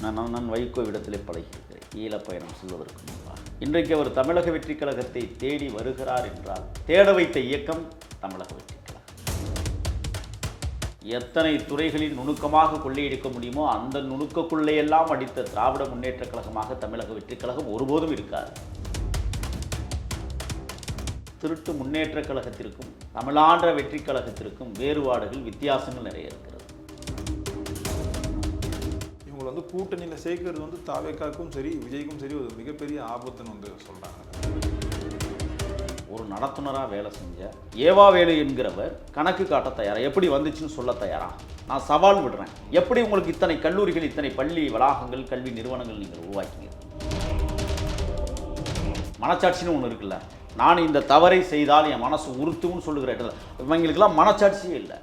நான் வைகோ இடத்திலே பழகியிருக்கிறேன் ஈழப்பயணம் செல்வதற்கு முன்பாக. இன்றைக்கு அவர் தமிழக வெற்றிக் கழகத்தை தேடி வருகிறார் என்றால் தேட வைத்த இயக்கம் தமிழக வெற்றிக் கழகம். எத்தனை துறைகளில் நுணுக்கமாக கொள்ளையடிக்க முடியுமோ அந்த நுணுக்கக்குள்ளையெல்லாம் அடித்த திராவிட முன்னேற்றக் கழகமாக தமிழக வெற்றிக் கழகம் ஒருபோதும் இருக்காது. திருட்டு முன்னேற்றக் கழகத்திற்கும் தமிழாண்ட வெற்றிக் கழகத்திற்கும் வேறுபாடுகள், வித்தியாசங்கள் நிறைய இருக்கிறது. இவங்களை கூட்டணியில் சேர்க்கிறது தாவேக்காக்கும் சரி விஜய்க்கும் சரி ஒரு மிகப்பெரிய ஆபத்துன்னு சொல்கிறாங்க. ஒரு நடத்துனராக வேலை செஞ்ச ஏவாவேலு என்கிறவர் கணக்கு காட்ட தயாரா? எப்படி வந்துச்சுன்னு சொல்ல தயாரா? நான் சவால் விடுறேன். எப்படி உங்களுக்கு இத்தனை கல்லூரிகள், இத்தனை பள்ளி வளாகங்கள், கல்வி நிறுவனங்கள் நீங்கள் உருவாக்கிங்க? மனச்சாட்சின்னு ஒன்று இருக்குல்ல. நான் இந்த தவறை செய்தால் என் மனசு உறுத்தும்னு சொல்லுகிற இடத்துல இவங்களுக்கெல்லாம் மனச்சாட்சியே இல்லை.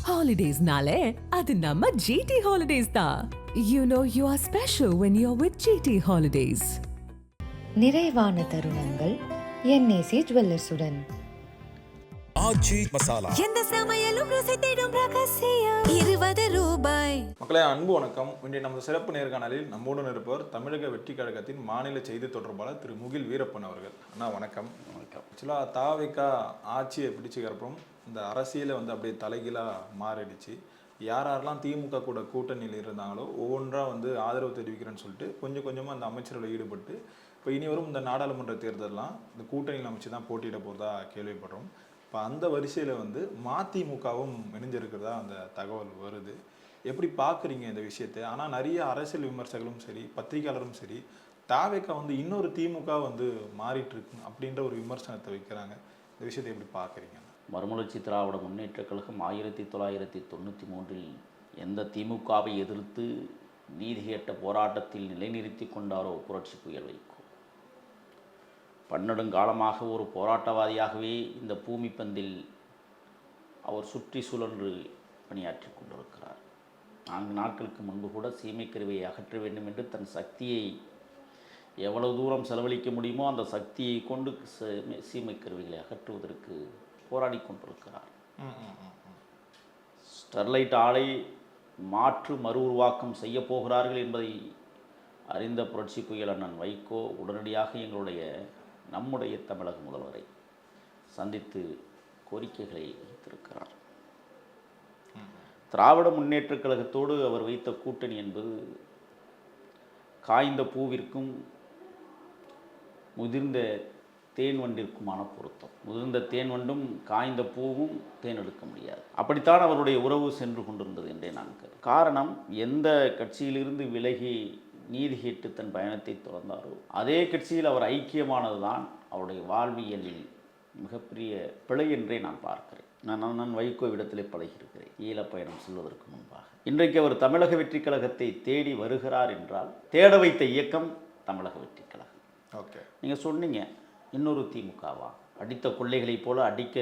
Holidays-nale, அது நம்ம GT Holidays தான். You know you are special when you're with GT Holidays. நிறைவான தருணங்கள் என்ஏசி ஜுவல்லர்ஸுடன். ஆச்சி மசாலா, எந்த சமையலும் ருசி தேடும் ரகசியம். 20 ரூபாய். மக்களே, அன்பு வணக்கம். இன்றைய நமது சிறப்பு நேர்காணலில் நம்முடன் இருப்பவர் தமிழக வெற்றிக் கழகத்தின் மாநில செய்தி தொடர்பாளர் திரு முகில் வீரப்பன் அவர்கள். அண்ணா வணக்கம். வணக்கம். ஆக்சுவலாக தாவேக்கா ஆட்சியை பிடிச்சுக்கிறப்பறம் இந்த அரசியலை அப்படியே தலைகீழாக மாறிடுச்சு. யாரெல்லாம் திமுக கூட கூட்டணியில் இருந்தாங்களோ ஒவ்வொன்றாக ஆதரவு தெரிவிக்கிறேன்னு சொல்லிட்டு கொஞ்சம் கொஞ்சமாக அந்த அமைச்சர்களை ஈடுபட்டு இப்போ இனி வரும் இந்த நாடாளுமன்ற தேர்தலெலாம் இந்த கூட்டணியில் அமைச்சு தான் போட்டியிட போகிறதா கேள்விப்படுறோம். இப்போ அந்த வரிசையில் மதிமுகவும் இணைஞ்சிருக்கிறதா அந்த தகவல் வருது. எப்படி பார்க்குறீங்க இந்த விஷயத்தை? ஆனால் நிறைய அரசியல் விமர்சகர்களும் சரி, பத்திரிகையாளரும் சரி, தாவேக்கா இன்னொரு திமுக மாறிட்டு இருக்கு அப்படின்ற ஒரு விமர்சனத்தை வைக்கிறாங்க. இந்த விஷயத்தை எப்படி பார்க்குறீங்க? மறுமலர்ச்சி திராவிட முன்னேற்றக் கழகம் 1993 எந்த திமுகவை எதிர்த்து நீதி கேட்ட போராட்டத்தில் நிலைநிறுத்தி கொண்டாரோ புரட்சி புயல் வைகோ, பன்னெடுங்காலமாக ஒரு போராட்டவாதியாகவே இந்த பூமி பந்தில் அவர் சுற்றி சுழன்று பணியாற்றி கொண்டிருக்கிறார். 4 நாட்களுக்கு முன்பு கூட சீமைக்கருவியை அகற்ற வேண்டும் என்று தன் சக்தியை எவ்வளவு தூரம் செலவழிக்க முடியுமோ அந்த சக்தியை கொண்டு சீமைக்கருவிகளை அகற்றுவதற்கு போராடி கொண்டிருக்கிறார். ஸ்டெர்லைட் ஆலை மாற்று மறு உருவாக்கம் செய்ய போகிறார்கள் என்பதை அறிந்த புரட்சி புயல் அண்ணன் வைகோ உடனடியாக நம்முடைய தமிழக முதல்வரை சந்தித்து கோரிக்கைகளை வைத்திருக்கிறார். திராவிட முன்னேற்றக் கழகத்தோடு அவர் வைத்த கூட்டணி என்பது காய்ந்த பூவிற்கும் முதிர்ந்த தேன் வண்டிற்குமான பொருத்தம். முதிர்ந்த தேன் வண்டும் காய்ந்த பூவும் தேன் எடுக்க முடியாது. அப்படித்தான் அவருடைய உறவு சென்று கொண்டிருந்தது என்றே நான் காரணம், எந்த கட்சியிலிருந்து விலகி நீதி கேட்டு தன் பயணத்தை தொடர்ந்தாரோ அதே கட்சியில் அவர் ஐக்கியமானது தான் அவருடைய வாழ்வியலில் மிகப்பெரிய பிழை என்றே நான் பார்க்கிறேன். நான் வைகோ இடத்திலே பழகியிருக்கிறேன் ஈழப்பயணம் செல்வதற்கு முன்பாக. இன்றைக்கு அவர் தமிழக வெற்றிக் கழகத்தை தேடி வருகிறார் என்றால் தேட வைத்த இயக்கம் தமிழக வெற்றிக் கழகம். ஓகே, நீங்கள் சொன்னீங்க இன்னொரு திமுகவா? அடித்த கொள்ளைகளைப் போல அடிக்க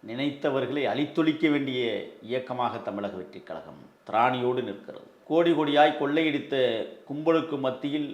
நினைத்தவர்களை அழித்தொழிக்க வேண்டிய இயக்கமாக தமிழக வெற்றிக் கழகம் திராணியோடு நிற்கிறது. கோடி கோடியாய் கொள்ளையடித்த கும்பலுக்கு மத்தியில்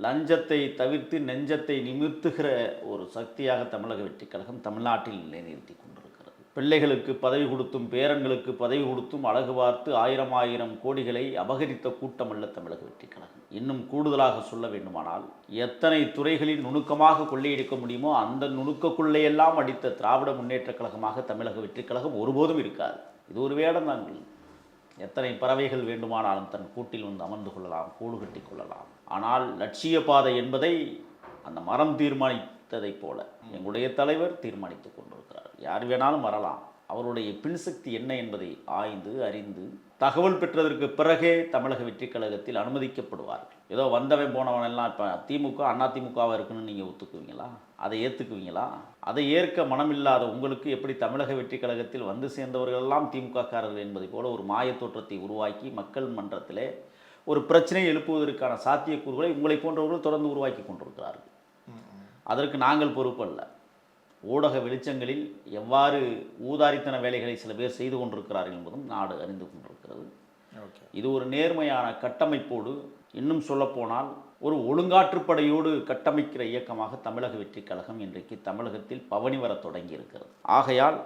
லஞ்சத்தை தவிர்த்து நெஞ்சத்தை நிமிர்த்துகிற ஒரு சக்தியாக தமிழக வெற்றிக் கழகம் தமிழ்நாட்டில் நிலைநிறுத்தி கொண்டிருக்கிறது. பிள்ளைகளுக்கு பதவி கொடுத்தும் பேரன்களுக்கு பதவி கொடுத்தும் அழகு பார்த்து 1000 கோடிகளை அபகரித்த கூட்டம் அல்ல தமிழக வெற்றிக் கழகம். இன்னும் கூடுதலாக சொல்ல வேண்டுமானால் எத்தனை துறைகளில் நுணுக்கமாக கொள்ளையடிக்க முடியுமோ அந்த நுணுக்கக்குள்ளையெல்லாம் அடித்த திராவிட முன்னேற்றக் கழகமாக தமிழக வெற்றிக் கழகம் ஒருபோதும் இருக்காது. இது ஒரு வேடந்தாங்கள். எத்தனை பறவைகள் வேண்டுமானாலும் தன் கூட்டில் அமர்ந்து கொள்ளலாம், கூடு கட்டி கொள்ளலாம். ஆனால் லட்சிய பாதை என்பதை அந்த மரம் தீர்மானித்ததை போல எங்களுடைய தலைவர் தீர்மானித்து கொண்டிருக்கிறார். யார் வேணாலும் வரலாம். அவருடைய பின்சக்தி என்ன என்பதை ஆய்ந்து அறிந்து தகவல் பெற்றதற்கு பிறகே தமிழக வெற்றிக் கழகத்தில் அனுமதிக்கப்படுவார்கள். ஏதோ வந்தவன் போனவன் எல்லாம் இப்போ திமுக அதிமுகவாக இருக்குன்னு நீங்கள் ஒத்துக்குவீங்களா? அதை ஏற்றுக்குவீங்களா? அதை ஏற்க மனமில்லாத உங்களுக்கு எப்படி தமிழக வெற்றிக் கழகத்தில் வந்து சேர்ந்தவர்கள் எல்லாம் திமுககாரர்கள் என்பதை போல ஒரு மாயத் தோற்றத்தை உருவாக்கி மக்கள் மன்றத்திலே ஒரு பிரச்சனையை எழுப்புவதற்கான சாத்தியக்கூறுகளை உங்களை போன்றவர்கள் தொடர்ந்து உருவாக்கி கொண்டிருக்கிறார்கள். அதற்கு நாங்கள் பொறுப்பல்ல. ஊடக வெளிச்சங்களில் எவ்வாறு ஊதாரித்தன வேலைகளை சில பேர் செய்து கொண்டிருக்கிறார்கள் என்பதும் நாடு அறிந்து கொண்டிருக்கிறது. இது ஒரு நேர்மையான கட்டமைப்போடு, இன்னும் சொல்லப்போனால் ஒரு ஒழுங்காற்றுப்படையோடு கட்டமைக்கிற இயக்கமாக தமிழக வெற்றிக் கழகம் இன்றைக்கு தமிழகத்தில் பவனி வர தொடங்கி இருக்கிறது. ஆகையால்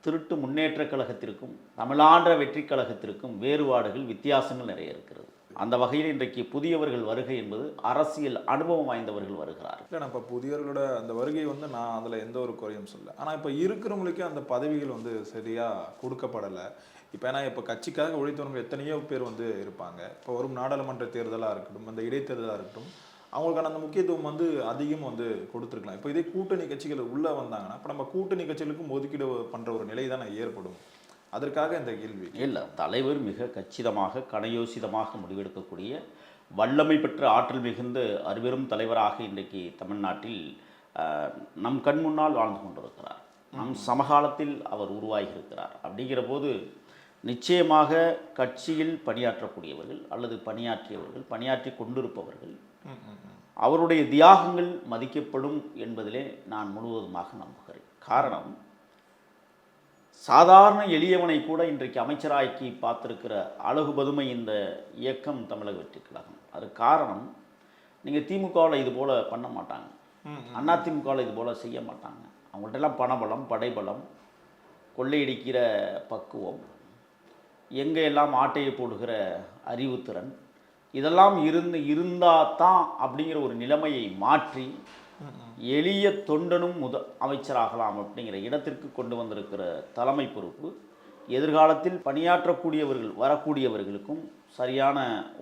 திருட்டு முன்னேற்றக் கழகத்திற்கும் தமிழாண்ட வெற்றிக் கழகத்திற்கும் வேறுபாடுகள், வித்தியாசங்கள் நிறைய இருக்கிறது. அந்த வகையில் இன்றைக்கு புதியவர்கள் வருகை என்பது அரசியல் அனுபவம் வாய்ந்தவர்கள் வருகிறார்கள். இல்லை, நான் இப்போ புதியவர்களோட அந்த வருகை வந்து நான் அதில் எந்த ஒரு குறையும் சொல்ல. ஆனால் இப்போ இருக்கிறவங்களுக்கே அந்த பதவிகள் வந்து சரியாக கொடுக்கப்படலை. இப்போ ஏன்னா இப்போ கட்சிக்காக உழைத்தவங்க எத்தனையோ பேர் வந்து இருப்பாங்க. இப்போ வரும் நாடாளுமன்ற தேர்தலாக இருக்கட்டும், அந்த இடைத்தேர்தலாக இருக்கட்டும், அவங்களுக்கான அந்த முக்கியத்துவம் வந்து அதிகம் வந்து கொடுத்துருக்கலாம். இப்போ இதே கூட்டணி கட்சிகள் உள்ளே வந்தாங்கன்னா இப்போ நம்ம கூட்டணி கட்சிகளுக்கும் ஒதுக்கீடு பண்ணுற ஒரு நிலை தானே ஏற்படும். அதற்காக இந்த கேள்வி. இல்லை, தலைவர் மிக கச்சிதமாக கனயோசிதமாக முடிவெடுக்கக்கூடிய வல்லமை பெற்ற ஆற்றல் மிகுந்த அருபெரும் தலைவராக இன்றைக்கு தமிழ்நாட்டில் நம் கண் முன்னால் வாழ்ந்து கொண்டிருக்கிறார். நம் சமகாலத்தில் அவர் உருவாகி இருக்கிறார். அப்படிங்கிற போது நிச்சயமாக கட்சியில் பணியாற்றக்கூடியவர்கள் அல்லது பணியாற்றியவர்கள், பணியாற்றி கொண்டிருப்பவர்கள், அவருடைய தியாகங்கள் மதிக்கப்படும் என்பதிலே நான் முழுவதுமாக நம்புகிறேன். காரணம், சாதாரண எளியவனை கூட இன்றைக்கு அமைச்சராக்கி பார்த்திருக்கிற அழகு பதுமை இந்த இயக்கம் தமிழக வெற்றி கழகம். அது காரணம், நீங்கள் திமுகவில் இது போல் பண்ண மாட்டாங்க, அதிமுகவில் இது போல் செய்ய மாட்டாங்க. அவங்கள்ட்டெல்லாம் பணபலம், படைபலம், கொள்ளையடிக்கிற பக்குவம், எங்கே எல்லாம் ஆட்டையை போடுகிற அறிவுத்திறன், இதெல்லாம் இருந்தால் தான் அப்படிங்கிற ஒரு நிலைமையை மாற்றி எளிய தொண்டனும் அமைச்சராகலாம் அப்படிங்கிற இடத்திற்கு கொண்டு வந்திருக்கிற தலைமை பொறுப்பு எதிர்காலத்தில் பணியாற்றக்கூடியவர்கள் வரக்கூடியவர்களுக்கும் சரியான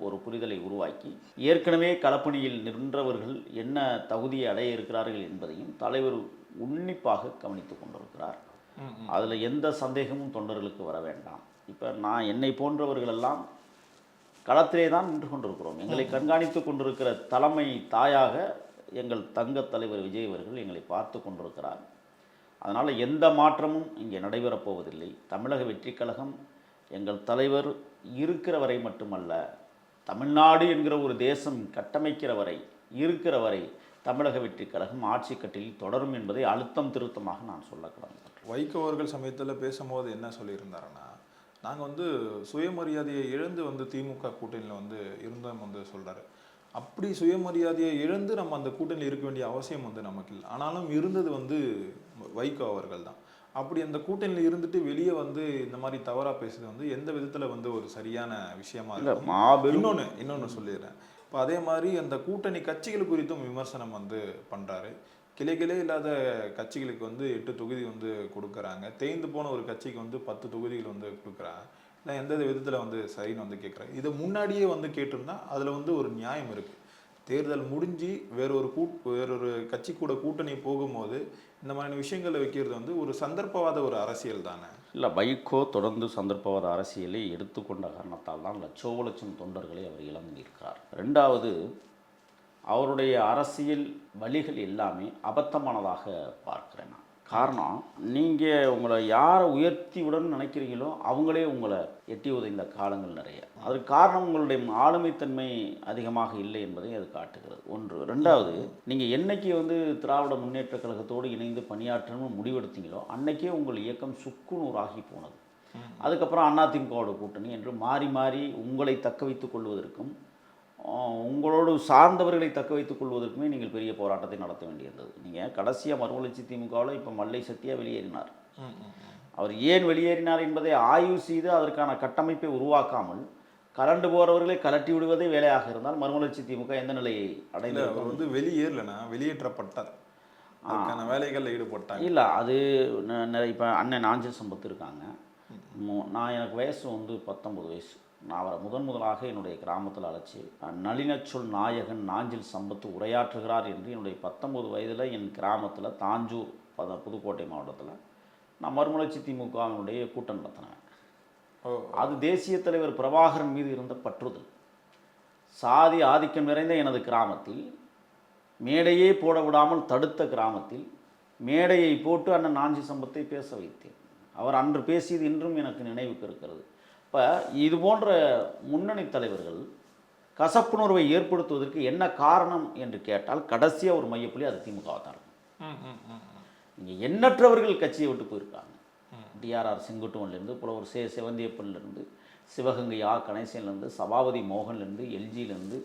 ஒரு புரிதலை உருவாக்கி ஏற்கனவே களப்பணியில் நின்றவர்கள் என்ன தகுதியை அடைய இருக்கிறார்கள் என்பதையும் தலைவர் உன்னிப்பாக கவனித்து கொண்டிருக்கிறார். அதில் எந்த சந்தேகமும் தொண்டர்களுக்கு வர வேண்டாம். இப்போ என்னை போன்றவர்களெல்லாம் களத்திலே தான் நின்று கொண்டிருக்கிறோம். எங்களை கண்காணித்து கொண்டிருக்கிற தலைமை தாயாக எங்கள் தங்க தலைவர் விஜய் அவர்கள் எங்களை பார்த்து கொண்டிருக்கிறார். அதனால் எந்த மாற்றமும் இங்கே நடைபெறப் போவதில்லை. தமிழக வெற்றி கழகம் எங்கள் தலைவர் இருக்கிற வரை மட்டுமல்ல, தமிழ்நாடு என்கிற ஒரு தேசம் கட்டமைக்கிற வரை, இருக்கிற வரை தமிழக வெற்றி கழகம் ஆட்சி கட்டிலில் தொடரும் என்பதை அழுத்தம் திருத்தமாக நான் சொல்ல கடமைப்பட்டேன். வைகோ அவர்கள் சமயத்தில் பேசும்போது என்ன சொல்லியிருந்தாருன்னா, நாங்கள் வந்து சுயமரியாதையை இழந்து வந்து திமுக கூட்டணியில் வந்து இருந்தோம் வந்து சொல்கிறாரு. அப்படி சுயமரியாதையை இழந்து நம்ம அந்த கூட்டணியில் இருக்க வேண்டிய அவசியம் வந்து நமக்கு இல்லை. ஆனாலும் இருந்தது வந்து வைகோ அவர்கள் தான். அப்படி அந்த கூட்டணியில் இருந்துட்டு வெளியே வந்து இந்த மாதிரி தவறாக பேசுறது வந்து எந்த விதத்தில் வந்து ஒரு சரியான விஷயமா இல்லை. இன்னொன்று சொல்லிடுறேன். இப்போ அதே மாதிரி அந்த கூட்டணி கட்சிகள் குறித்தும் விமர்சனம் வந்து பண்ணுறாரு. கிளைகளே இல்லாத கட்சிகளுக்கு வந்து 8 தொகுதி வந்து கொடுக்குறாங்க. தேய்ந்து போன ஒரு கட்சிக்கு வந்து 10 தொகுதிகள் வந்து கொடுக்குறாங்க. இல்லை, எந்த விதத்தில் வந்து சரின்னு வந்து கேட்குறாங்க. இதை முன்னாடியே வந்து கேட்டிருந்தா அதில் வந்து ஒரு நியாயம் இருக்குது. தேர்தல் முடிஞ்சு வேறொரு கட்சி கூட கூட்டணி போகும்போது இந்த மாதிரியான விஷயங்களை வைக்கிறது வந்து ஒரு சந்தர்ப்பவாத ஒரு அரசியல் தானே. இல்லை, வைகோ தொடர்ந்து சந்தர்ப்பவாத அரசியலை எடுத்துக்கொண்ட காரணத்தால் தான் லட்சம் தொண்டர்களை அவர் இழந்திருக்கிறார். ரெண்டாவது, அவருடைய அரசியல் வழிகள் எல்லாமே அபத்தமானதாக பார்க்குறேன் நான். காரணம், நீங்கள் உங்களை யாரை உயர்த்தியுடன் நினைக்கிறீங்களோ அவங்களே உங்களை எட்டி உதைந்த காலங்கள் நிறைய. அதுக்கு காரணம் உங்களுடைய ஆளுமைத்தன்மை அதிகமாக இல்லை என்பதை அது காட்டுகிறது. ஒன்று. ரெண்டாவது, நீங்கள் என்னைக்கு வந்து திராவிட முன்னேற்ற கழகத்தோடு இணைந்து பணியாற்றணும்னு முடிவெடுத்தீங்களோ அன்னைக்கே உங்கள் இயக்கம் சுக்குநூறாகி போனது. அதுக்கப்புறம் அதிமுகவோட கூட்டணி என்று மாறி மாறி உங்களை தக்க வைத்துக் கொள்வதற்கும் உங்களோடு சார்ந்தவர்களை தக்க வைத்துக் கொள்வதற்குமே நீங்கள் பெரிய போராட்டத்தை நடத்த வேண்டியிருந்தது. நீங்கள் கடைசியாக மறுமலர்ச்சி திமுகவில் இப்போ மல்லை சத்தியாக வெளியேறினார். அவர் ஏன் வெளியேறினார் என்பதை ஆய்வு செய்து அதற்கான கட்டமைப்பை உருவாக்காமல் கலண்டு போகிறவர்களை கலட்டி விடுவதே வேலையாக இருந்தால் மறுமலர்ச்சி திமுக எந்த நிலையை அடைந்து? அவர் வந்து வெளியேறலைன்னா வெளியேற்றப்பட்டார், அதுக்கான வேலைகளில் ஈடுபட்டார். இல்லை, அது இப்போ அண்ணன் நாஞ்சில் சம்பத் இருக்காங்க. எனக்கு வயசு வந்து 19 வயசு. நான் அவரை முதலாக என்னுடைய கிராமத்தில் அழைச்சி நளினச்சொல் நாயகன் நாஞ்சில் சம்பத்து உரையாற்றுகிறார் என்று என்னுடைய 19 வயதில் என் கிராமத்தில் தாஞ்சூர் புதுக்கோட்டை மாவட்டத்தில் நான் மறுமலர்ச்சி திமுகவினுடைய கூட்டம் நடத்தினேன். அது தேசிய தலைவர் பிரபாகரன் மீது இருந்த பற்றுதல். சாதி ஆதிக்கம் நிறைந்த எனது கிராமத்தில் மேடையே போட விடாமல் தடுத்த கிராமத்தில் மேடையை போட்டு அண்ணன் நாஞ்சி சம்பத்தை பேச வைத்தேன். அவர் அன்று பேசியது இன்றும் எனக்கு நினைவுக்கு இருக்கிறது. இப்போ இது போன்ற முன்னணி தலைவர்கள் கசப்புணர்வை ஏற்படுத்துவதற்கு என்ன காரணம் என்று கேட்டால் கடைசியாக ஒரு மையப்புள்ளி அது திமுகவாக தான் இருக்கும். இங்கே எண்ணற்றவர்கள் கட்சியை விட்டு போயிருக்காங்க. டிஆர்ஆர் செங்குட்டுவன்லேருந்து புலவர் செவந்தியப்பன்லேருந்து சிவகங்கை கணேசன்லேருந்து சபாபதி மோகன்லேருந்து எல்ஜியிலேருந்து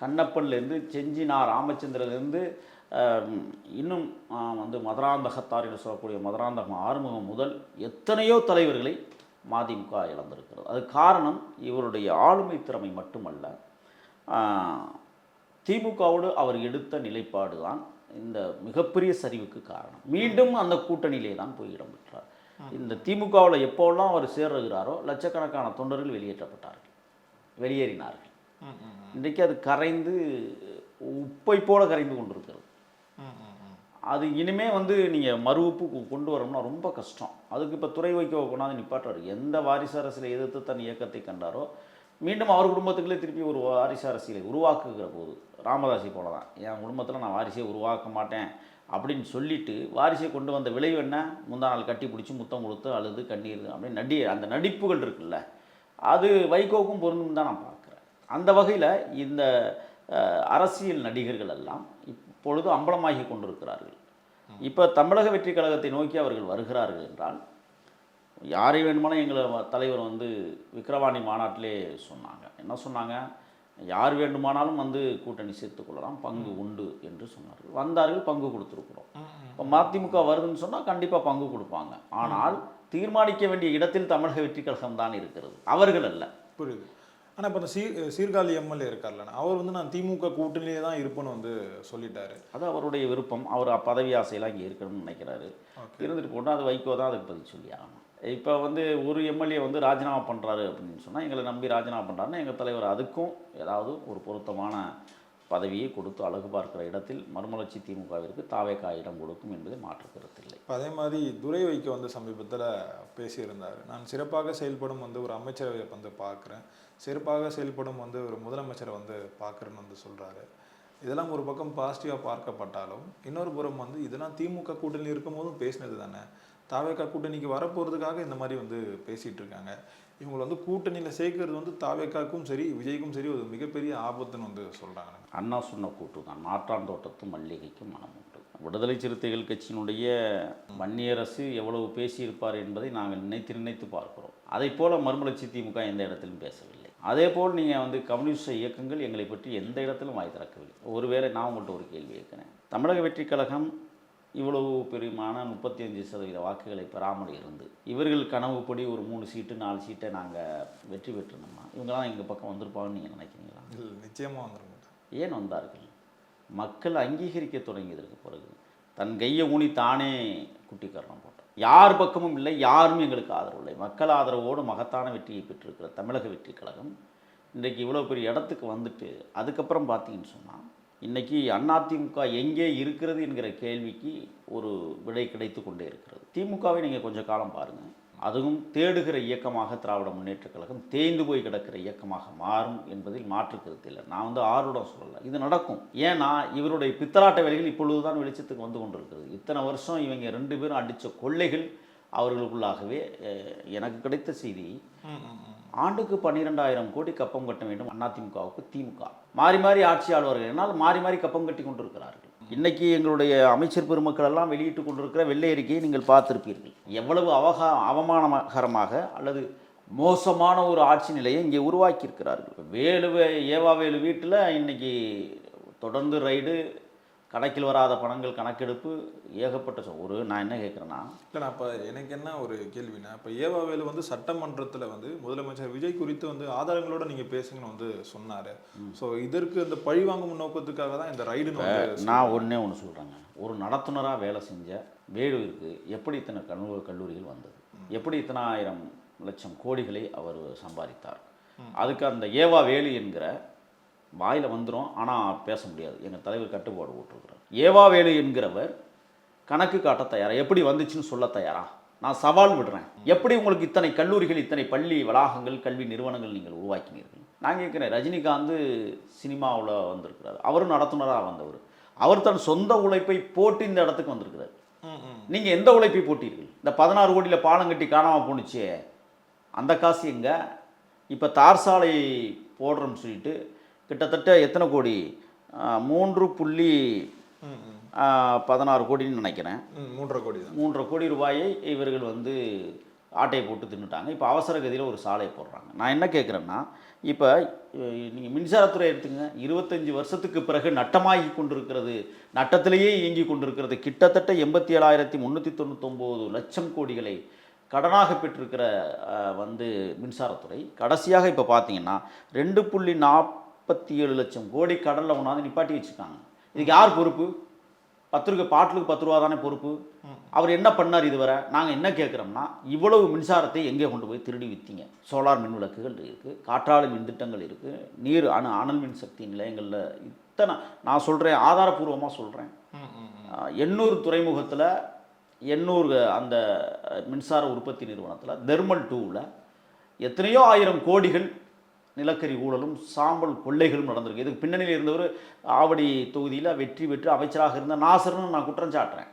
கண்ணப்பன்லேருந்து செஞ்சி ராமச்சந்திரன்லேருந்து இன்னும் வந்து மதுராந்தகத்தார் என்று சொல்லக்கூடிய மதுராந்தகம் ஆறுமுகம் முதல் எத்தனையோ தலைவர்களை மதிமுக இழந்திருக்கிறது. அது காரணம் இவருடைய ஆளுமை திறமை மட்டுமல்ல, திமுகவோடு அவர் எடுத்த நிலைப்பாடு தான் இந்த மிகப்பெரிய சரிவுக்கு காரணம். மீண்டும் அந்த கூட்டணியிலே தான் போய் இடம் பெற்றார். இந்த திமுகவில் எப்போல்லாம் அவர் சேர்கிறாரோ லட்சக்கணக்கான தொண்டர்கள் வெளியேற்றப்பட்டார்கள், வெளியேறினார்கள். இன்றைக்கு அது கரைந்து உப்பை போல கரைந்து கொண்டிருக்கிறது. அது இனிமே நீங்கள் மறு உப்பு கொண்டு வரணும்னா ரொம்ப கஷ்டம். அதுக்கு இப்போ துறை வைக்க கொண்டாந்து நிப்பாட்டுறாரு. எந்த வாரிசு அரசியலை எதிர்த்து தன் இயக்கத்தை கண்டாரோ மீண்டும் அவர் குடும்பத்துக்குள்ளே திருப்பி ஒரு வாரிசு அரசியலை உருவாக்குகிற போது ராமதாசி போல தான், என் குடும்பத்தில் நான் வாரிசையை உருவாக்க மாட்டேன் அப்படின்னு சொல்லிட்டு வாரிசை கொண்டு வந்த விளைவு என்ன, முந்தா நாள் கட்டி பிடிச்சி முத்தம் கொடுத்து அழுது கண்ணீர் அப்படின்னு அந்த நடிப்புகள் இருக்குல்ல, அது வைகோவுக்கும் பொருந்தும் தான் நான் பார்க்குறேன். அந்த வகையில் இந்த அரசியல் நடிகர்கள் எல்லாம் இப்பொழுது அம்பலமாகி கொண்டிருக்கிறார்கள். இப்போ தமிழக வெற்றி கழகத்தை நோக்கி அவர்கள் வருகிறார்கள் என்றால் யாரை வேணுமானால் எங்களை தலைவர் விக்கிரவாணி மாநாட்டிலே சொன்னாங்க. என்ன சொன்னாங்க, யார் வேண்டுமானாலும் கூட்டணி சேர்த்துக்கொள்ளலாம், பங்கு உண்டு என்று சொன்னார்கள். வந்தார்கள், பங்கு கொடுத்துருக்குறோம். இப்போ மதிமுக வருதுன்னு சொன்னால் கண்டிப்பாக பங்கு கொடுப்பாங்க. ஆனால் தீர்மானிக்க வேண்டிய இடத்தில் தமிழக வெற்றி கழகம் தான் இருக்கிறது, அவர்கள் அல்ல. புரியுது. ஆனால் இப்போ அந்த சீர்காழி எம்எல்ஏ இருக்கார்ல, அவர் நான் திமுக கூட்டணியிலே தான் இருப்பேன்னு சொல்லிட்டாரு. அது அவருடைய விருப்பம். அவர் பதவி ஆசையெல்லாம் இங்கே இருக்கணும்னு நினைக்கிறாரு. இருந்துட்டு போட்டால் அது வைகோ தான் அதுக்கு பதில் சொல்லி ஆகணும். இப்போ ஒரு எம்எல்ஏ ராஜினாமா பண்ணுறாரு அப்படின்னு சொன்னால் எங்களை நம்பி ராஜினாமா பண்ணுறாருன்னா எங்கள் தலைவர் அதுக்கும் ஏதாவது ஒரு பொருத்தமான பதவியை கொடுத்து அழகு பார்க்கிற இடத்தில் மறுமலர்ச்சி திமுகவிற்கு தாவேகா இடம் கொடுக்கும் என்பதை மாற்று கருத்தில்லை. அதே மாதிரி துரை வைக்க சமீபத்தில் பேசியிருந்தார். நான் சிறப்பாக செயல்படும் ஒரு அமைச்சரவை பார்க்குறேன், சிறப்பாக செயல்படும் ஒரு முதலமைச்சரை பார்க்குறேன்னு சொல்கிறாரு. இதெல்லாம் ஒரு பக்கம் பாசிட்டிவாக பார்க்கப்பட்டாலும் இன்னொரு புறம் இதெல்லாம் திமுக கூட்டணி இருக்கும் போதும் பேசினது தானே. தாவேகா கூட்டணிக்கு வரப்போகிறதுக்காக இந்த மாதிரி பேசிகிட்டு இருக்காங்க. இவங்களை கூட்டணியில் சேர்க்கறது தாவேகாக்கும் சரி விஜய்க்கும் சரி ஒரு மிகப்பெரிய ஆபத்துன்னு சொல்கிறாங்க. அண்ணா சொன்ன கூட்டு தான், மாற்றான் தோட்டத்து மல்லிகைக்கும் மனம் உண்டு. விடுதலை சிறுத்தைகள் கட்சியினுடைய வன்னியரசு எவ்வளவு பேசியிருப்பார் என்பதை நாங்கள் நினைத்து பார்க்கிறோம். அதை போல் மறுமலர்ச்சி திமுக எந்த இடத்திலும் பேசவில்லை. அதே போல் நீங்கள் கம்யூனிஸ்ட் இயக்கங்கள் எங்களை பற்றி எந்த இடத்திலும் வாய் திறக்கவில்லை. ஒருவேளை நான் உங்கள்கிட்ட ஒரு கேள்வி கேட்குறேன். தமிழக வெற்றி கழகம் இவ்வளவு பெருமான 35% வாக்குகளை பெறாமல் இருந்து இவர்கள் கனவுப்படி ஒரு 3 சீட்டு 4 சீட்டை நாங்கள் வெற்றி பெற்றோம்னா இவங்கெல்லாம் எங்கள் பக்கம் வந்திருப்பாங்கன்னு நீங்கள் நினைக்கிறீங்களா? இல்லை, நிச்சயமாக வந்துருங்க. ஏன் வந்தார்கள்? மக்கள் அங்கீகரிக்க தொடங்கியதற்கு பிறகு தன் கையை ஊனி தானே குட்டிக்கரணம் போட்டார். யார் பக்கமும் இல்லை, யாரும் எங்களுக்கு ஆதரவு இல்லை. மக்கள் ஆதரவோடு மகத்தான வெற்றியை பெற்றிருக்கிற தமிழக வெற்றி கழகம் இன்றைக்கு இவ்வளோ பெரிய இடத்துக்கு வந்துட்டு அதுக்கப்புறம் பார்த்தீங்கன்னு சொன்னால் இன்றைக்கி அதிமுக எங்கே இருக்கிறது என்கிற கேள்விக்கு ஒரு விடை கிடைத்து கொண்டே இருக்கிறது. திமுகவை நீங்கள் கொஞ்சம் காலம் பாருங்கள், அதுவும் தேடுகிற இயக்கமாக திராவிட முன்னேற்றக் கழகம் தேய்ந்து போய் கிடக்கிற இயக்கமாக மாறும் என்பதில் மாற்று கருத்து இல்லை. நான் ஆர்வம் சொல்லலை, இது நடக்கும். ஏன்னா இவருடைய பித்தலாட்ட வேலைகள் இப்பொழுது தான் வெளிச்சத்துக்கு வந்து கொண்டிருக்கிறது. இத்தனை வருஷம் இவங்க 2 பேரும் அடித்த கொள்ளைகள் அவர்களுக்குள்ளாகவே எனக்கு கிடைத்த செய்தி, ஆண்டுக்கு 12,000 கோடி கப்பம் கட்ட வேண்டும் அதிமுகவுக்கு திமுக. மாறி மாறி ஆட்சி ஆளுவார்கள் என்னால் மாறி மாறி கப்பம் கட்டி கொண்டிருக்கிறார்கள். இன்றைக்கி எங்களுடைய அமைச்சர் பெருமக்கள் எல்லாம் வெளியிட்டு கொண்டிருக்கிற வெள்ளை அறிக்கையை நீங்கள் பார்த்திருப்பீர்கள். எவ்வளவு அவமானகரமாக அல்லது மோசமான ஒரு ஆட்சி நிலையை இங்கே உருவாக்கியிருக்கிறார்கள். ஏவாவேலு வீட்டில் இன்றைக்கி தொடர்ந்து ரைடு, கணக்கில் வராத பணங்கள் கணக்கெடுப்பு, ஏகப்பட்ட நான் என்ன கேட்குறேன்னா, இல்லைண்ணா இப்போ எனக்கு என்ன ஒரு கேள்வினா, இப்போ ஏவாவேலு சட்டமன்றத்தில் முதலமைச்சர் விஜய் குறித்து ஆதாரங்களோட நீங்கள் பேசுங்கன்னு சொன்னார். ஸோ இதற்கு அந்த பழிவாங்கும் நோக்கத்துக்காக தான் இந்த ரைடுன்னு நான் ஒன்று சொல்கிறேங்க. ஒரு நடத்துனராக வேலை செஞ்ச வேலுவிற்கு எப்படி இத்தனை கல்லூரிகள் வந்தது, எப்படி இத்தனை 1000 லட்சம் கோடிகளை அவர் சம்பாதித்தார்? அதுக்கு அந்த ஏவாவேலு என்கிற வாயில் வந்துடும், ஆனால் பேச முடியாது. எங்கள் தலைவர் கட்டுப்பாடு போட்டிருக்கிறார். ஏவாவேலு என்கிறவர் கணக்கு காட்ட தயாரா? எப்படி வந்துச்சுன்னு சொல்ல தயாரா? நான் சவால் விடுறேன். எப்படி உங்களுக்கு இத்தனை கல்லூரிகள், இத்தனை பள்ளி வளாகங்கள், கல்வி நிறுவனங்கள் நீங்கள் உருவாக்கினீர்கள்? நான் கேட்குறேன். ரஜினிகாந்த் சினிமாவில் வந்திருக்கிறார், அவரும் நடத்துனராக வந்தவர். அவர் தன் சொந்த உழைப்பை போட்டு இந்த இடத்துக்கு வந்திருக்கிறார். நீங்கள் எந்த உழைப்பை போட்டீர்கள்? இந்த 16 கோடியில் பாலம் கட்டி காணாமல் போணுச்சே, அந்த காசு எங்கே? இப்போ தார் சாலை போடுறோம்னு சொல்லிட்டு கிட்டத்தட்ட எத்தனை கோடி, 3.16 கோடின்னு நினைக்கிறேன். 3.5 கோடி ரூபாயை இவர்கள் ஆட்டையை போட்டு தின்னுட்டாங்க. இப்போ அவசர கதியில் ஒரு சாலை போடுறாங்க. நான் என்ன கேட்குறேன்னா, இப்போ நீங்கள் மின்சாரத்துறை எடுத்துங்க, 25 வருஷத்துக்கு பிறகு நட்டமாகி கொண்டிருக்கிறது, நட்டத்திலேயே இயங்கி கொண்டிருக்கிறது. கிட்டத்தட்ட 87,399 லட்சம் கோடிகளை கடனாக பெற்றிருக்கிற மின்சாரத்துறை கடைசியாக இப்போ பார்த்தீங்கன்னா 47 லட்சம் கோடி கடலில் கொண்டாந்து நிப்பாட்டி வச்சுருக்காங்க. இதுக்கு யார் பொறுப்பு? 10 ரூபாய் பாட்டிலுக்கு 10 ரூபா தானே பொறுப்பு. அவர் என்ன பண்ணார் இதுவரை? நாங்கள் என்ன கேட்குறோம்னா, இவ்வளவு மின்சாரத்தை எங்கே கொண்டு போய் திருடி விற்றீங்க? சோலார் மின் விளக்குகள் இருக்குது, காற்றாலை மின் திட்டங்கள் இருக்குது, நீர் அனல் மின் சக்தி நிலையங்களில் இத்தனை நான் சொல்கிறேன், ஆதாரபூர்வமாக சொல்கிறேன். எண்ணூர் துறைமுகத்தில் அந்த மின்சார உற்பத்தி நிறுவனத்தில் தெர்மல் 2ல் எத்தனையோ ஆயிரம் கோடிகள் நிலக்கரி ஊழலும் சாம்பல் கொள்ளைகளும் நடந்திருக்கு. இதுக்கு பின்னணியில் இருந்தவர் ஆவடி தொகுதியில் வெற்றி பெற்று அமைச்சராக இருந்த நாசர்னு நான் குற்றம் சாட்டுறேன்.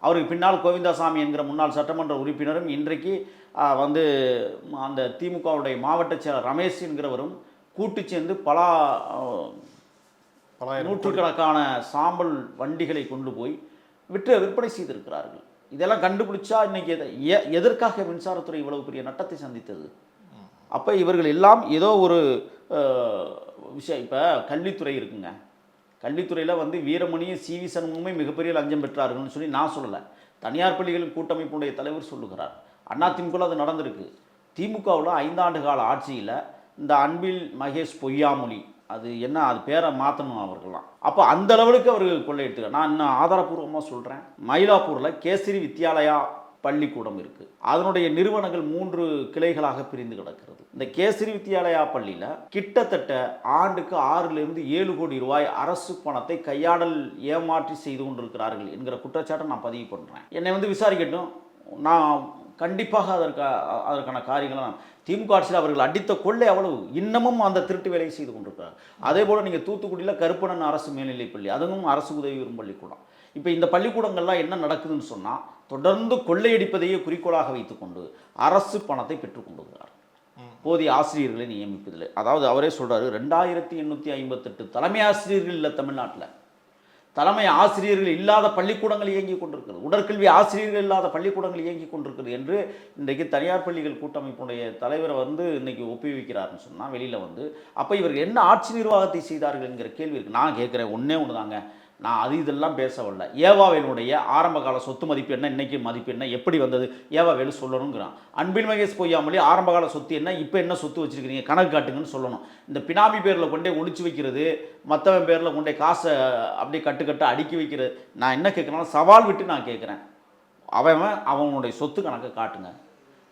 அவருக்கு பின்னால் கோவிந்தாசாமி என்கிற முன்னாள் சட்டமன்ற உறுப்பினரும் இன்றைக்கு வந்து அந்த திமுகவுடைய மாவட்ட செயலர் ரமேஷ் என்கிறவரும் கூட்டு சேர்ந்து பல நூற்றுக்கணக்கான சாம்பல் வண்டிகளை கொண்டு போய் விற்பனை செய்திருக்கிறார்கள். இதெல்லாம் கண்டுபிடிச்சா இன்றைக்கி எதற்காக மின்சாரத்துறை இவ்வளவு பெரிய நட்டத்தை சந்தித்தது? அப்போ இவர்கள் எல்லாம் ஏதோ ஒரு விஷயம். இப்போ கல்வித்துறை இருக்குங்க, கல்வித்துறையில் வந்து வீரமணியும் சிவி சண்முகமே மிகப்பெரிய லஞ்சம் பெற்றார்கள்னு சொல்லி நான் சொல்லலை, தனியார் பள்ளிகளின் கூட்டமைப்புடைய தலைவர் சொல்லுகிறார். அதிமுகவில் அது நடந்திருக்கு. திமுகவில் 5 ஆண்டு கால ஆட்சியில் இந்த அன்பில் மகேஷ் பொய்யாமொழி, அது என்ன, அது பேரை மாற்றணும் அவர்கள்லாம். அப்போ அந்த லெவலுக்கு அவர்கள் கொள்ளையிட்டு. நான் இன்னும் ஆதாரபூர்வமாக சொல்கிறேன், மயிலாப்பூரில் கேசரி வித்யாலயா பள்ளிக்கூடம் இருக்குது. அதனுடைய நிறுவனங்கள் 3 கிளைகளாக பிரிந்து கிடக்கிறது. இந்த கேசரி வித்யாலயா பள்ளியில் கிட்டத்தட்ட ஆண்டுக்கு 6லிருந்து 7 கோடி ரூபாய் அரசு பணத்தை கையாடல் ஏமாற்றி செய்து கொண்டிருக்கிறார்கள் என்கிற குற்றச்சாட்டை நான் பதிவு பண்ணுறேன். என்னை வந்து விசாரிக்கட்டும், நான் கண்டிப்பாக அதற்கான காரியங்களை நான் திமுக ஆட்சியில் அவர்கள் அடித்த கொள்ளை அவ்வளவு இன்னமும் அந்த திருட்டு வேலையை செய்து கொண்டிருக்கிறார். அதே போல் நீங்கள் தூத்துக்குடியில் கருப்பணன் அரசு மேல்நிலைப்பள்ளி, அதுவும் அரசு உதவி பெறும் பள்ளிக்கூடம். இப்போ இந்த பள்ளிக்கூடங்கள்லாம் என்ன நடக்குதுன்னு சொன்னால், தொடர்ந்து கொள்ளையடிப்பதையே குறிக்கோளாக வைத்துக்கொண்டு அரசு பணத்தை பெற்றுக்கொண்டுகிறார். போதிய ஆசிரியர்களை நியமிப்பதில்லை. அதாவது அவரே சொல்கிறாரு, 2858 தலைமை ஆசிரியர்கள் இல்லை தமிழ்நாட்டில். தலைமை ஆசிரியர்கள் இல்லாத பள்ளிக்கூடங்கள் இயங்கி கொண்டிருக்கிறது, உடற்கல்வி ஆசிரியர்கள் இல்லாத பள்ளிக்கூடங்கள் இயங்கி கொண்டிருக்கிறது என்று இன்றைக்கு தனியார் பள்ளிகள் கூட்டமைப்புடைய தலைவரை வந்து இன்றைக்கி ஒப்புவிக்கிறாருன்னு சொன்னால் வெளியில் வந்து, அப்போ இவர்கள் என்ன ஆட்சி நிர்வாகத்தை செய்தார்கள் என்கிற கேள்வி இருக்குது. நான் கேட்குறேன், ஒன்றே ஒன்று தாங்க, நான் இதெல்லாம் பேசவில்லை. ஏவாவேலுடைய ஆரம்ப கால சொத்து மதிப்பு என்ன, இன்றைக்கி மதிப்பு என்ன, எப்படி வந்தது, ஏவாவேலு சொல்லணுங்கிறான். அன்பில் மகேஷ் பொய்யாமொழி ஆரம்ப கால சொத்து என்ன, இப்போ என்ன சொத்து வச்சுருக்கிறீங்க, கணக்கு காட்டுங்கன்னு சொல்லணும். இந்த பினாமி பேரில் கொண்டே ஒழிச்சு வைக்கிறது, மற்றவன் பேரில் கொண்டே காசை அப்படியே கட்டு அடுக்கி வைக்கிறது. நான் என்ன கேட்குறேன்னா, சவால் விட்டு நான் கேட்குறேன், அவனுடைய சொத்து கணக்கை காட்டுங்க.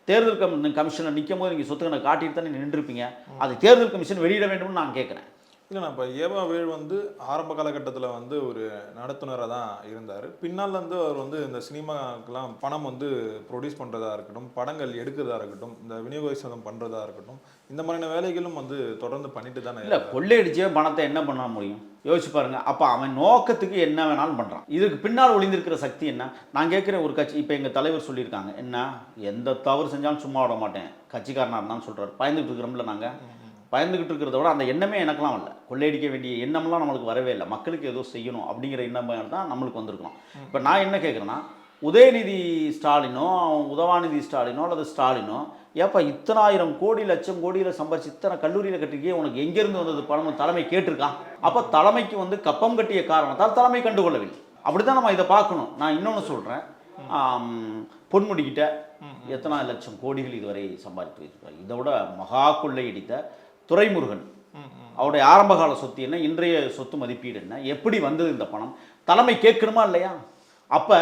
தேர்தல் கமிஷனில் நிற்கும் போது நீங்கள் சொத்து கணக்கு காட்டிட்டு தானே நின்றுருப்பீங்க, அது தேர்தல் கமிஷன் வெளியிட வேண்டும்னு நான் கேட்குறேன். இல்லைண்ணா, இப்போ ஏவாவேல் வந்து ஆரம்ப காலகட்டத்தில் வந்து ஒரு நடத்துனராக தான் இருந்தார். பின்னால் வந்து அவர் வந்து இந்த சினிமாக்கெலாம் பணம் வந்து ப்ரொடியூஸ் பண்ணுறதா இருக்கட்டும், படங்கள் எடுக்கிறதா இருக்கட்டும், இந்த விநியோகம் பண்ணுறதா இருக்கட்டும், இந்த மாதிரியான வேலைகளும் வந்து தொடர்ந்து பண்ணிட்டு தானே. இல்லை, கொள்ளையடிச்சே பணத்தை என்ன பண்ண முடியும் யோசிச்சு பாருங்க. அப்போ அவன் நோக்கத்துக்கு என்ன வேணாலும் பண்ணுறான். இதுக்கு பின்னால் ஒளிந்திருக்கிற சக்தி என்ன? நான் கேட்குறேன், ஒரு கட்சி, இப்போ எங்கள் தலைவர் சொல்லியிருக்காங்க, என்ன எந்த தவறு செஞ்சாலும் சும்மா விட மாட்டேன், கட்சிக்காரனாக இருந்தான்னு சொல்கிறார். பயந்துட்டு இருக்கிறோம்ல, நாங்கள் பயந்துக்கிட்டு இருக்கிறத விட அந்த எண்ணமே எனக்கெல்லாம் இல்லை. கொள்ளையடிக்க வேண்டிய எண்ணம்லாம் நம்மளுக்கு வரவே இல்லை. மக்களுக்கு ஏதோ செய்யணும் அப்படிங்கிற எண்ணம் தான் நம்மளுக்கு வந்திருக்கணும். இப்போ நான் என்ன கேட்குறேன்னா, உதயநிதி ஸ்டாலினோ உதவாநிதி ஸ்டாலினோ அல்லது ஸ்டாலினோ, ஏப்பா இத்தனை 1000 கோடி லட்சம் கோடியில் சம்பாதிச்சு இத்தனை கல்லூரியில் கட்டிருக்கே, உனக்கு எங்கேருந்து வந்தது பணம் தலைமை கேட்டிருக்கான். அப்போ தலைமைக்கு வந்து கப்பம் கட்டிய காரணத்தால் தலைமை கண்டுகொள்ளவில்லை. அப்படி தான் நம்ம இதை பார்க்கணும். நான் இன்னொன்று சொல்கிறேன், பொன்முடிக்கிட்ட எத்தனை லட்சம் கோடிகள் இதுவரை சம்பாதித்து வச்சிருக்காரு. இதை விட மகா கொள்ளையடித்த துரைமுருகன், அவருடைய ஆரம்பகால சொத்து என்ன, இன்றைய சொத்து மதிப்பீடு என்ன, எப்படி வந்தது இந்த பணம், தலைமை கேட்கணுமா இல்லையா? அப்போ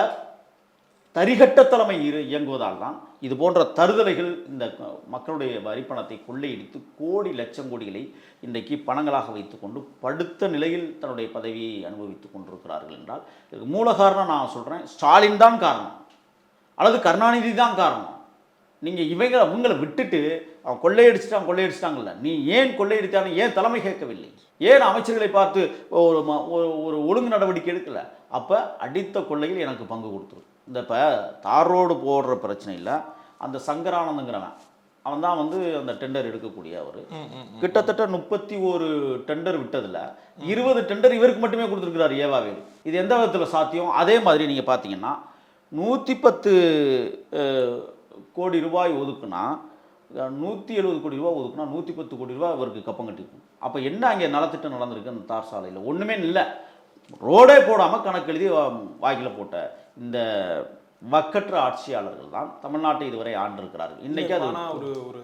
தரிகட்ட தலைமை இயங்குவதால் தான் இது போன்ற தருதலைகள், இந்த மக்களுடைய வரிப்பணத்தை கொள்ளையடித்து கோடி லட்சம் கோடிகளை இன்றைக்கு பணங்களாக வைத்துக்கொண்டு படுத்த நிலையில் தன்னுடைய பதவியை அனுபவித்துக் கொண்டிருக்கிறார்கள் என்றால், இதுக்கு மூல காரணம் நான் சொல்கிறேன், ஸ்டாலின் தான் காரணம் அல்லது கருணாநிதி தான் காரணம். நீங்கள் அவங்கள விட்டுட்டு அவன் கொள்ளையடிச்சிட்டாங்கல்ல, நீ ஏன் கொள்ளையடித்தானு ஏன் தலைமை கேட்கவில்லை? ஏன் அமைச்சர்களை பார்த்து ஒரு ஒழுங்கு நடவடிக்கை எடுக்கல? அப்போ அடித்த கொள்ளையில் எனக்கு பங்கு கொடுத்துரு. இந்த இப்போ தார் ரோடு போடுற பிரச்சனையில் அந்த சங்கரானந்தங்கிறவன், அவன் தான் வந்து அந்த டெண்டர் எடுக்கக்கூடிய அவர். கிட்டத்தட்ட 31 டெண்டர் விட்டதில் 20 டெண்டர் இவருக்கு மட்டுமே கொடுத்துருக்கிறார் ஏவாவேலு. இது எந்த விதத்தில் சாத்தியம்? அதே மாதிரி நீங்கள் பார்த்தீங்கன்னா 110 கோடி ரூபாய் ஒதுக்குனா 170 கோடி ரூபா ஒதுக்குனா 110 கோடி ரூபா இவருக்கு கப்பம் கட்டிருக்கும். அப்போ என்ன அங்கே நலத்திட்டம் நடந்திருக்கு அந்த தார் சாலையில்? ஒன்றுமே இல்லை. ரோடே போடாமல் கணக்கு எழுதி வாய்க்கில் போட்ட இந்த வக்கற்ற ஆட்சியாளர்கள் தான் தமிழ்நாட்டை இதுவரை ஆண்டிருக்கிறார்கள். இன்றைக்கி அது ஒரு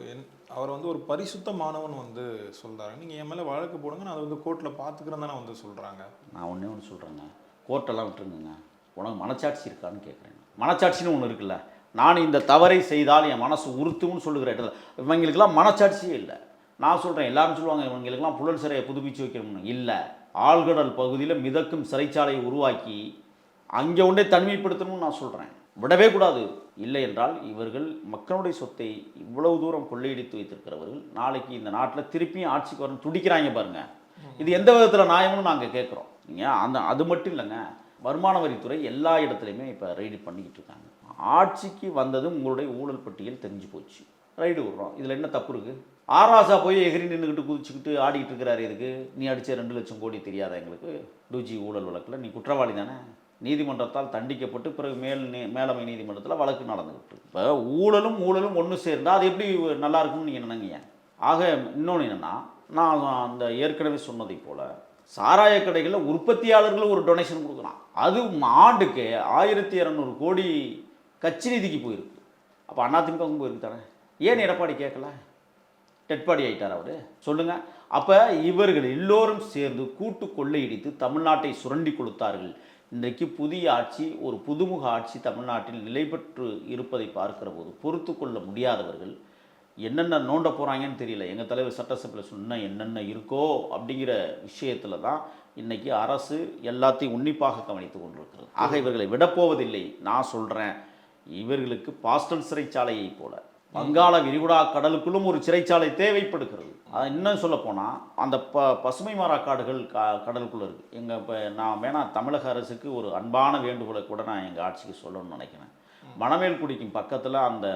அவர் வந்து ஒரு பரிசுத்தமானவன் வந்து சொல்றாங்க. நீங்க என் மேல வழக்கு போடுங்க, நான் அதை வந்து கோர்ட்ல பாத்துக்கிறேன் தானே வந்து சொல்றாங்க. நான் ஒன்றே ஒன்று சொல்கிறேங்க, கோர்ட்டெல்லாம் விட்டுருங்க. உனக்கு மனச்சாட்சி இருக்கான்னு கேட்குறேன். மனச்சாட்சின்னு ஒன்று இருக்குல்ல. நான் இந்த தவறை செய்தால் என் மனசு உறுத்தும்னு சொல்லுகிற இடத்துல இவங்களுக்கெல்லாம் மனச்சாட்சியே இல்லை. நான் சொல்கிறேன், எல்லாரும் சொல்லுவாங்க இவங்களுக்கெல்லாம் புழல் சிறையை புதுப்பிச்சு வைக்கணும்னு. இல்லை, ஆழ்கடல் பகுதியில் மிதக்கும் சிறைச்சாலையை உருவாக்கி அங்கே ஒன்றே தனிமைப்படுத்தணும்னு நான் சொல்கிறேன். விடவே கூடாது. இல்லை என்றால் இவர்கள் மக்களுடைய சொத்தை இவ்வளவு தூரம் கொள்ளையடித்து வைத்திருக்கிறவர்கள் நாளைக்கு இந்த நாட்டில் திருப்பியும் ஆட்சிக்கு வரணும் துடிக்கிறாங்க பாருங்கள். இது எந்த விதத்தில் நியாயம்னு நாங்கள் கேட்குறோம். நீங்கள் அது மட்டும் இல்லைங்க, வருமான வரித்துறை எல்லா இடத்துலையுமே இப்போ ரைடு பண்ணிக்கிட்டு இருக்காங்க. ஆட்சிக்கு வந்ததும் உங்களுடைய ஊழல் பட்டியல் தெரிஞ்சு போச்சு, ரைடு விடுறோம். இதில் என்ன தப்பு இருக்குது? ஆராசா போய் எகிரி நின்றுக்கிட்டு குதிச்சுக்கிட்டு ஆடிக்கிட்டு இருக்கிறாரு. இதுக்கு நீ அடித்த 2 லட்சம் கோடி தெரியாதா எங்களுக்கு? டூஜி ஊழல் வழக்கில் நீ குற்றவாளி தானே, நீதிமன்றத்தால் தண்டிக்கப்பட்டு பிறகு மேலமை நீதிமன்றத்தில் வழக்கு நடந்துக்கிட்டு. இப்போ ஊழலும் ஒன்று சேர்ந்தால் அது எப்படி நல்லா இருக்கும்னு நீங்கள் நினைங்க. ஆக இன்னொன்று என்னென்னா, நான் அந்த ஏற்கனவே சொன்னதை போல் சாராய கடைகளில் உற்பத்தியாளர்கள் ஒரு டொனேஷன் கொடுக்குறான். அது ஆண்டுக்கு 1200 கோடி கட்சி நிதிக்கு போயிருக்கு. அப்போ அதிமுகவும் போயிருக்கு தானே. ஏன் எடப்பாடி கேட்கல? டெட்பாடி ஆகிட்டார் அவர், சொல்லுங்கள். அப்போ இவர்கள் எல்லோரும் சேர்ந்து கூட்டு கொள்ளையடித்து தமிழ்நாட்டை சுரண்டி கொடுத்தார்கள். இன்றைக்கு புதிய ஆட்சி, ஒரு புதுமுக ஆட்சி தமிழ்நாட்டில் நிலை பெற்று இருப்பதை பார்க்கிற போது பொறுத்து கொள்ள முடியாதவர்கள் என்னென்ன நோண்ட போகிறாங்கன்னு தெரியல. எங்கள் தலைவர் சட்டசபையில் சொன்ன என்னென்ன இருக்கோ அப்படிங்கிற விஷயத்தில் தான் இன்றைக்கி அரசு எல்லாத்தையும் உன்னிப்பாக கவனித்து கொண்டிருக்கிறது. ஆக இவர்களை விடப்போவதில்லை. நான் சொல்கிறேன், இவர்களுக்கு பாஸ்டல் சிறைச்சாலையை போல வங்காள விரிகுடா கடலுக்குள்ளும் ஒரு சிறைச்சாலை தேவைப்படுகிறது. அது இன்னும் சொல்லப்போனால் அந்த பசுமை மரக்காடுகள் கடலுக்குள்ளே இருக்குது. எங்கள் இப்போ நான் வேணால் தமிழக அரசுக்கு ஒரு அன்பான வேண்டுகோளை கூட நான் எங்கள் ஆட்சிக்கு சொல்லணும்னு நினைக்கிறேன். மணமேல்குடிக்கும் பக்கத்தில் அந்த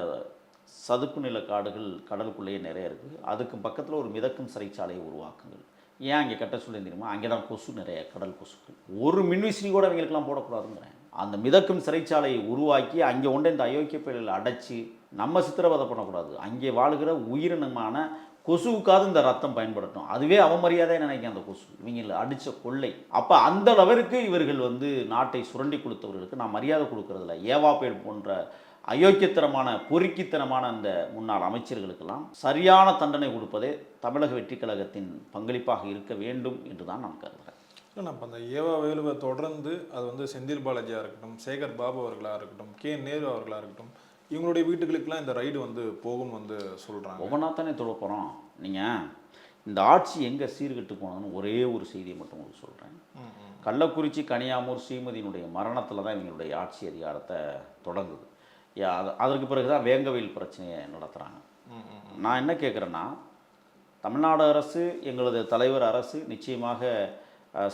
சதுப்பு நில காடுகள் கடலுக்குள்ளேயே நிறைய இருக்குது. அதுக்கு பக்கத்தில் ஒரு மிதக்கும் சிறைச்சாலையை உருவாக்குங்கள். ஏன் அங்கே கட்ட சொல்லி தெரியுமா? அங்கே தான் கொசு நிறைய, கடல் கொசுக்கள். ஒரு மின்விசிறி கூட அவங்களுக்கெல்லாம் போடக்கூடாதுங்கிறேன். அந்த மிதக்கும் சிறைச்சாலையை உருவாக்கி அங்கே ஒன்றை இந்த அயோக்கிய பயிர்களை அடைச்சி நம்ம சித்திரவதை பண்ணக்கூடாது. அங்கே வாழுகிற உயிரினமான கொசுவுக்காவது இந்த ரத்தம் பயன்படுத்தும். அதுவே அவமரியாதையை நினைக்க அந்த கொசு இவங்களை அடித்த கொள்ளை. அப்போ அந்த அளவிற்கு இவர்கள் வந்து நாட்டை சுரண்டி கொடுத்தவர்களுக்கு நான் மரியாதை கொடுக்கறதில்ல. ஏவாப்பேடு போன்ற அயோக்கியத்தனமான பொறுக்கித்தனமான அந்த முன்னாள் அமைச்சர்களுக்கெல்லாம் சரியான தண்டனை கொடுப்பதே தமிழக வெற்றி கழகத்தின் பங்களிப்பாக இருக்க வேண்டும் என்று தான் நான் கருதுகிறேன். இல்லை, நம்ம அந்த ஏவா வேலுவை தொடர்ந்து அது வந்து செந்தில் பாலாஜியாக இருக்கட்டும், சேகர் பாபு அவர்களாக இருக்கட்டும், கே நேரு அவர்களாக இருக்கட்டும், இவங்களுடைய வீட்டுகளுக்கெல்லாம் இந்த ரைடு வந்து போகும்னு வந்து சொல்கிறாங்க. ஒவ்வொன்றா தானே தொட போகிறோம். நீங்கள் இந்த ஆட்சி எங்கே சீர்கெட்டு போனதுன்னு ஒரே ஒரு செய்தியை மட்டும் உங்களுக்கு சொல்கிறேன். கள்ளக்குறிச்சி, கனியாமூர் ஸ்ரீமதியினுடைய மரணத்தில் தான் இவங்களுடைய ஆட்சி அதிகாரத்தை தொடங்குது. அதற்கு பிறகு தான் வேங்கவேல் பிரச்சனையை நடத்துகிறாங்க. நான் என்ன கேட்குறேன்னா, தமிழ்நாடு அரசு, எங்களது தலைவர் அரசு நிச்சயமாக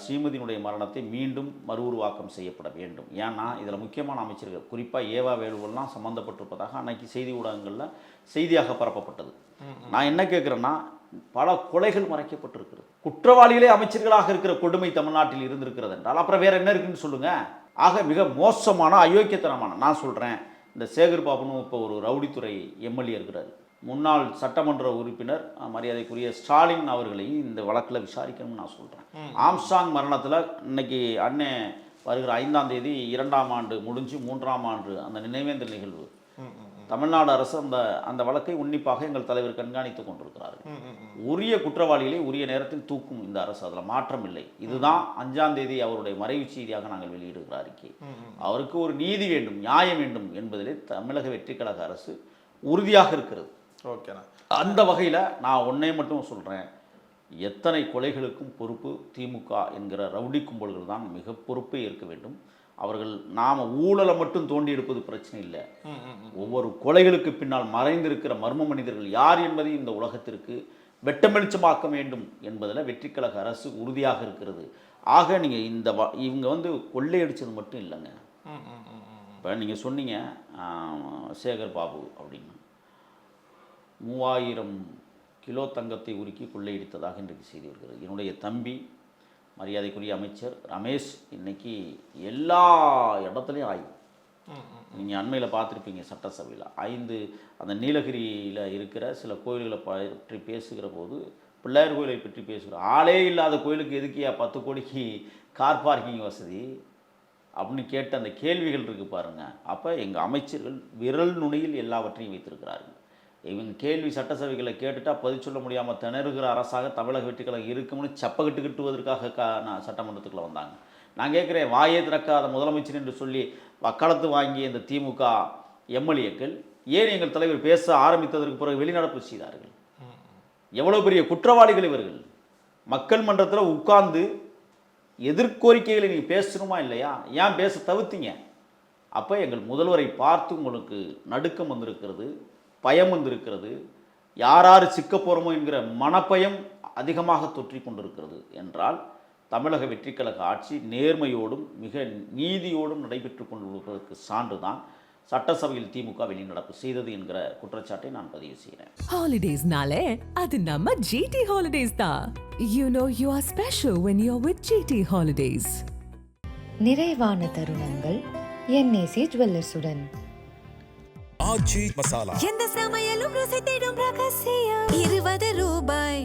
ஸ்ரீமதியினுடைய மரணத்தை மீண்டும் மறு உருவாக்கம் செய்யப்பட வேண்டும். ஏன்னா இதில் முக்கியமான அமைச்சர்கள், குறிப்பாக ஏவா வேலுவெல்லாம் சம்மந்தப்பட்டிருப்பதாக அன்னைக்கு செய்தி ஊடகங்களில் செய்தியாக பரப்பப்பட்டது. நான் என்ன கேட்குறேன்னா, பல கொலைகள் மறைக்கப்பட்டிருக்கிறது. குற்றவாளிகளே அமைச்சர்களாக இருக்கிற கொடுமை தமிழ்நாட்டில் இருந்திருக்கிறது என்றால் அப்புறம் வேறு என்ன இருக்குன்னு சொல்லுங்கள். ஆக மிக மோசமான அயோக்கியத்தனமான, நான் சொல்கிறேன், இந்த சேகர் பாபுன்னு இப்போ ஒரு ரவுடித்துறை எம்எல்ஏ இருக்கிறார். முன்னாள் சட்டமன்ற உறுப்பினர் மரியாதைக்குரிய ஸ்டாலின் அவர்களையும் இந்த வழக்கில் விசாரிக்கணும்னு நான் சொல்கிறேன். ஆம்ஸ்டாங் மரணத்தில் இன்னைக்கு அண்ணே வருகிற 5ஆம் தேதி 2ஆம் ஆண்டு முடிஞ்சு 3ஆம் ஆண்டு அந்த நினைவேந்தல் நிகழ்வு. தமிழ்நாடு அரசு அந்த வழக்கை உன்னிப்பாக எங்கள் தலைவர் கண்காணித்து கொண்டிருக்கிறார்கள். உரிய குற்றவாளிகளை உரிய நேரத்தில் தூக்கும் இந்த அரசு, அதில் மாற்றம் இல்லை. இதுதான் 5ஆம் தேதி அவருடைய மறைவு செய்தியாக நாங்கள் வெளியிடுகிற அறிக்கை. அவருக்கு ஒரு நீதி வேண்டும், நியாயம் வேண்டும் என்பதிலே தமிழக வெற்றி கழக அரசு உறுதியாக இருக்கிறது. ஓகேண்ணா, அந்த வகையில் நான் ஒன்றே மட்டும் சொல்கிறேன், எத்தனை கொலைகளுக்கும் பொறுப்பு திமுக என்கிற ரவுடி கும்பல்கள் தான் மிக பொறுப்பை ஏற்க வேண்டும். அவர்கள் நாம் ஊழலை மட்டும் தோண்டி எடுப்பது பிரச்சனை இல்லை. ஒவ்வொரு கொலைகளுக்கு பின்னால் மறைந்திருக்கிற மர்ம மனிதர்கள் யார் என்பதை இந்த உலகத்திற்கு வெட்டமெளிச்சமாக்க வேண்டும் என்பதில் வெற்றிக்கழக அரசு உறுதியாக இருக்கிறது. ஆக நீங்கள் இவங்க வந்து கொள்ளையடிச்சது மட்டும் இல்லைங்க. இப்போ நீங்கள் சொன்னீங்க சேகர் பாபு அப்படின்னு 3000 கிலோ தங்கத்தை உருக்கி கொள்ளையடித்ததாக இன்றைக்கு செய்தி வருகிறது. என்னுடைய தம்பி மரியாதைக்குரிய அமைச்சர் ரமேஷ் இன்னைக்கு எல்லா இடத்துலையும் ஆய்வு. நீங்கள் அண்மையில் பார்த்துருப்பீங்க சட்டசபையில் 5 அந்த நீலகிரியில் இருக்கிற சில கோயில்களை பற்றி பேசுகிற போது, பிள்ளையார் கோயிலை பற்றி பேசுகிற ஆளே இல்லாத கோயிலுக்கு எதுக்கியா 10 கோடிக்கு கார் பார்க்கிங் வசதி அப்படின்னு கேட்ட அந்த கேள்விகள் இருக்குது பாருங்கள். அப்போ எங்கள் அமைச்சர்கள் விரல் நுனியில் எல்லாவற்றையும் வைத்திருக்கிறார்கள். இவங்க கேள்வி சட்டசபைகளை கேட்டுட்டா பதில் சொல்ல முடியாமல் திணறுகிற அரசாக தமிழக வெற்றி கழகம் இருக்கும்னு சப்பகட்டு கட்டுவதற்காக நான் சட்டமன்றத்துக்குள்ளே வந்தாங்க. நான் கேட்குறேன், வாயே திறக்காத முதலமைச்சர் என்று சொல்லி வக்காலத்து வாங்கிய இந்த திமுக எம்எல்ஏக்கள் ஏன் எங்கள் தலைவர் பேச ஆரம்பித்ததற்கு பிறகு வெளிநடப்பு செய்தார்கள்? எவ்வளோ பெரிய குற்றவாளிகள் இவர்கள். மக்கள் மன்றத்தில் உட்கார்ந்து எதிர்கோரிக்கைகளை நீங்கள் பேசணுமா இல்லையா? ஏன் பேச தவிர்த்தீங்க? அப்போ எங்கள் முதல்வரை பார்த்து உங்களுக்கு நடுக்கம் வந்திருக்கிறது, பயம் வந்திருக்கிறது, யார் சிக்க போகிறோமோ என்கிற மனப்பயம் அதிகமாக தொற்றி கொண்டிருக்கிறது என்றால் தமிழக வெற்றிக்கழக ஆட்சி நேர்மையோடும் மிக நீதியோடும் நடைபெற்று கொண்டிருப்பதற்கு சான்று தான் சட்டசபையில் திமுக வெளிநடப்பு செய்தது என்கிற குற்றச்சாட்டை நான் பதிவு செய்கிறேன். Holidays-நாலே அது நம்ம GT Holidays தான். You know you are special when you're with GT Holidays. நிறைவான தருணங்கள் என்ஏசி ஜுவல்லர்ஸுடன். ஆச்சி மசாலா. எந்த சமையலும் ருசி தேடும் ரகசியம் 20 ரூபாய்.